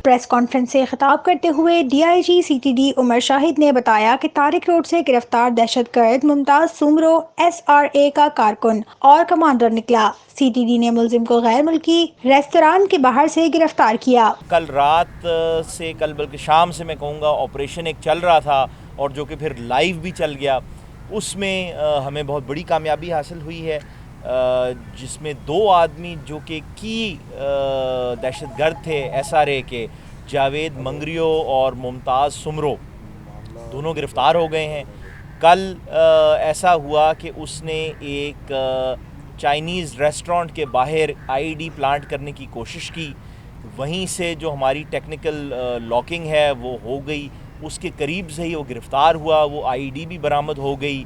Press conference سے خطاب کرتے ہوئے D I G C T D Umar Shahid نے بتایا کہ طارق روڈ سے گرفتار دہشت گرد Mumtaz Soomro S R A کا کارکن اور کمانڈر نکلا۔ سی ٹی ڈی نے ملزم کو غیر ملکی ریستوران کے باہر سے گرفتار کیا۔ کل رات سے بلکہ شام سے میں کہوں گا آپریشن ایک چل رہا تھا اور جو کہ پھر لائیو بھی چل گیا، اس میں ہمیں بہت بڑی کامیابی حاصل ہوئی ہے، جس میں 2 آدمی جو کہ دہشت گرد تھے ایس آر اے کے، جاوید منگریو اور ممتاز سمرو، دونوں گرفتار ہو گئے ہیں۔ کل ایسا ہوا کہ اس نے ایک چائنیز ریسٹورانٹ کے باہر آئی ڈی پلانٹ کرنے کی کوشش کی، وہیں سے جو ہماری ٹیکنیکل لاکنگ ہے وہ ہو گئی، اس کے قریب سے ہی وہ گرفتار ہوا، وہ آئی ڈی بھی برآمد ہو گئی،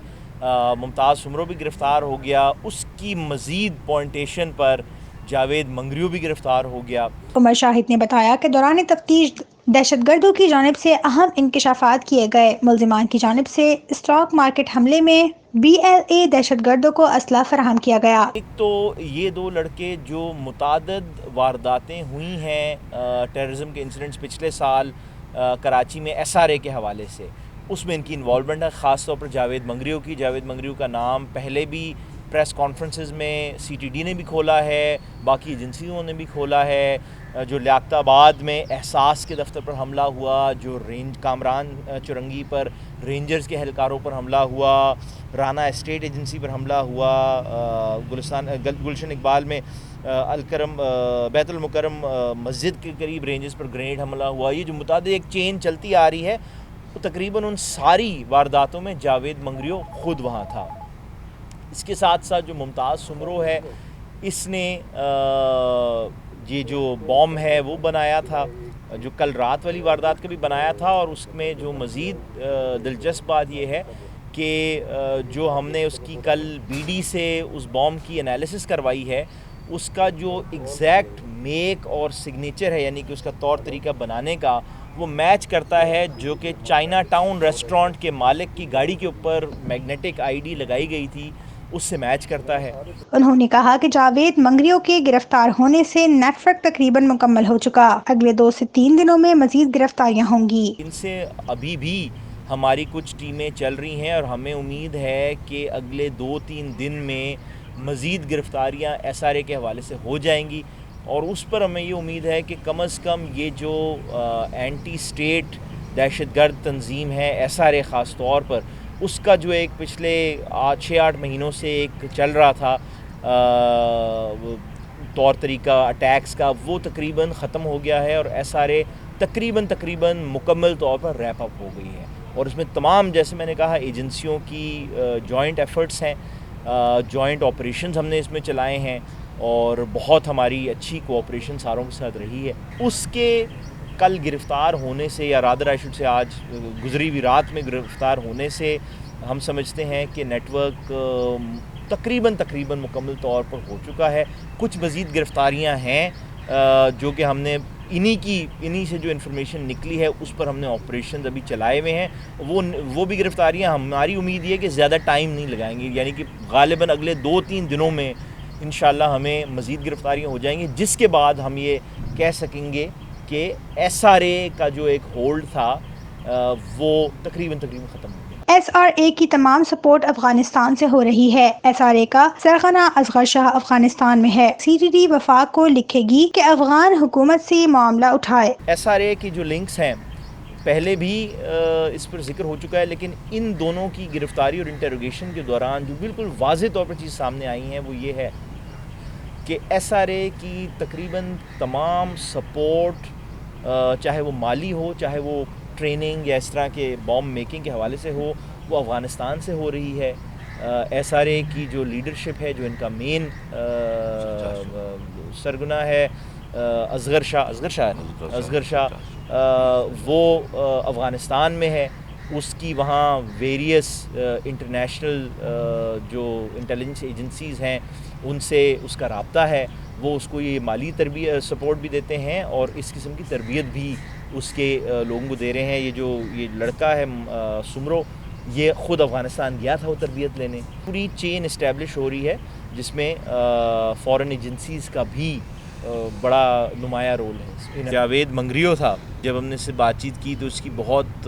ممتاز سمرو بھی گرفتار ہو گیا، اس کی مزید پوائنٹیشن پر جاوید منگریو بھی گرفتار ہو گیا۔ عمر شاہد نے بتایا کہ دوران تفتیش دہشت گردوں کی جانب سے اہم انکشافات کیے گئے۔ ملزمان کی جانب سے اسٹاک مارکیٹ حملے میں بی ایل اے دہشت گردوں کو اسلحہ فراہم کیا گیا۔ ایک تو یہ 2 لڑکے جو متعدد وارداتیں ہوئی ہیں ٹیررزم کے انسیڈنٹس پچھلے سال کراچی میں ایس آر اے کے حوالے سے، اس میں ان کی انوالومنٹ ہے، خاص طور پر جاوید منگریو کا نام پہلے بھی پریس کانفرنسز میں سی ٹی ڈی نے بھی کھولا ہے، باقی ایجنسیوں نے بھی کھولا ہے۔ جو لیاقت آباد میں احساس کے دفتر پر حملہ ہوا، جو کامران چرنگی پر رینجرز کے اہلکاروں پر حملہ ہوا، رانا اسٹیٹ ایجنسی پر حملہ ہوا، گلشن اقبال میں الکرم بیت المکرم مسجد کے قریب رینجرز پر گرینیڈ حملہ ہوا، یہ جو متعدد ایک چین چلتی آ رہی ہے، وہ تقریباً ان ساری وارداتوں میں جاوید منگریو خود وہاں تھا۔ اس کے ساتھ ساتھ جو ممتاز سمرو ہے، اس نے یہ جو بوم ہے وہ بنایا تھا، جو کل رات والی واردات کا بھی بنایا تھا، اور اس میں جو مزید دلچسپ بات یہ ہے کہ جو ہم نے اس کی کل بی ڈی سے اس بوم کی انالیسس کروائی ہے، اس کا جو ایگزیکٹ میک اور سگنیچر ہے، یعنی کہ اس کا طور طریقہ بنانے کا، وہ میچ کرتا ہے جو کہ چائنا ٹاؤن ریسٹورانٹ کے مالک کی گاڑی کے اوپر میگنیٹک آئی ڈی لگائی گئی تھی، اس سے میچ کرتا ہے۔ انہوں نے کہا کہ جاوید منگریو کے گرفتار ہونے سے نیٹ ورک تقریباً مکمل ہو چکا، اگلے 2 سے 3 دنوں میں مزید گرفتاریاں ہوں گی۔ ان سے ابھی بھی ہماری کچھ ٹیمیں چل رہی ہیں اور ہمیں امید ہے کہ اگلے 2-3 دن میں مزید گرفتاریاں ایس آر اے کے حوالے سے ہو جائیں گی، اور اس پر ہمیں یہ امید ہے کہ کم از کم یہ جو اینٹی اسٹیٹ دہشت گرد تنظیم ہے ایس آر اے خاص طور پر، اس کا جو ایک پچھلے 6-8 مہینوں سے ایک چل رہا تھا طور طریقہ اٹیکس کا، وہ تقریباً ختم ہو گیا ہے، اور ایس آر اے تقریباً مکمل طور پر ریپ اپ ہو گئی ہے، اور اس میں تمام، جیسے میں نے کہا، ایجنسیوں کی جوائنٹ ایفرٹس ہیں، جوائنٹ آپریشنز ہم نے اس میں چلائے ہیں، اور بہت ہماری اچھی کوآپریشن ساروں کے ساتھ رہی ہے۔ اس کے کل گرفتار ہونے سے، یا رادر آئی شوڈ سے آج گزری ہوئی رات میں گرفتار ہونے سے، ہم سمجھتے ہیں کہ نیٹ ورک تقریباً مکمل طور پر ہو چکا ہے۔ کچھ مزید گرفتاریاں ہیں جو کہ ہم نے انہی سے جو انفارمیشن نکلی ہے اس پر ہم نے آپریشن ابھی چلائے ہوئے ہیں، وہ بھی گرفتاریاں ہماری امید یہ ہے کہ زیادہ ٹائم نہیں لگائیں گی، یعنی کہ غالباً اگلے 2-3 دنوں میں انشاءاللہ ہمیں مزید گرفتاریاں ہو جائیں گی، جس کے بعد ہم یہ کہہ سکیں گے کہ ایس آر اے کا جو ایک ہولڈ تھا وہ تقریباً ختم ہو گیا۔ ایس آر اے کی تمام سپورٹ افغانستان سے ہو رہی ہے۔ ایس آر اے کا سرغنہ اصغر شاہ افغانستان میں ہے۔ سی ٹی ڈی وفاق کو لکھے گی کہ افغان حکومت سے معاملہ اٹھائے۔ ایس آر اے کی جو لنکس ہیں پہلے بھی اس پر ذکر ہو چکا ہے، لیکن ان دونوں کی گرفتاری اور انٹروگیشن کے دوران جو بالکل واضح طور پر چیز سامنے آئی ہیں وہ یہ ہے کہ ایس آر اے کی تقریباً تمام سپورٹ، چاہے وہ مالی ہو، چاہے وہ ٹریننگ یا اس طرح کے بام میکنگ کے حوالے سے ہو، وہ افغانستان سے ہو رہی ہے۔ ایس آر اے کی جو لیڈرشپ ہے، جو ان کا مین سرگنا ہے اصغر شاہ، وہ افغانستان میں ہے، اس کی وہاں ویریس انٹرنیشنل جو انٹیلیجنس ایجنسیز ہیں ان سے اس کا رابطہ ہے، وہ اس کو یہ مالی سپورٹ بھی دیتے ہیں اور اس قسم کی تربیت بھی اس کے لوگوں کو دے رہے ہیں۔ یہ لڑکا ہے سمرو، یہ خود افغانستان گیا تھا وہ تربیت لینے۔ پوری چین اسٹیبلش ہو رہی ہے جس میں فارن ایجنسیز کا بھی بڑا نمایاں رول ہے. جاوید منگریو تھا, جب ہم نے اس سے بات چیت کی تو اس کی بہت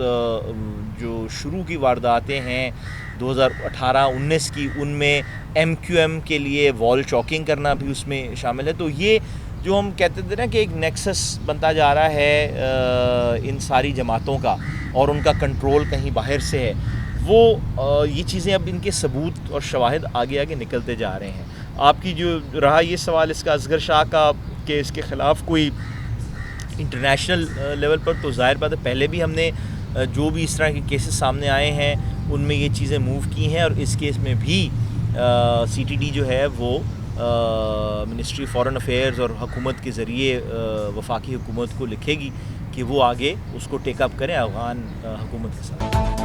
جو شروع کی وارداتیں ہیں 2018-19 کی, ان میں MQM کے لیے وال چاکنگ کرنا بھی اس میں شامل ہے. تو یہ جو ہم کہتے تھے نا کہ ایک نیکسس بنتا جا رہا ہے ان ساری جماعتوں کا اور ان کا کنٹرول کہیں باہر سے ہے, وہ یہ چیزیں اب ان کے ثبوت اور شواہد آگے آگے نکلتے جا رہے ہیں. آپ کی جو رہا یہ سوال اس کا اصغر شاہ کا کہ اس کے خلاف کوئی انٹرنیشنل لیول پر, تو ظاہر بات ہے پہلے بھی ہم نے جو بھی اس طرح کے کیسز سامنے آئے ہیں ان میں یہ چیزیں موو کی ہیں, اور اس کیس میں بھی CTD جو ہے وہ منسٹری فارن افیئرز اور حکومت کے ذریعے وفاقی حکومت کو لکھے گی کہ وہ آگے اس کو ٹیک اپ کریں افغان حکومت کے ساتھ.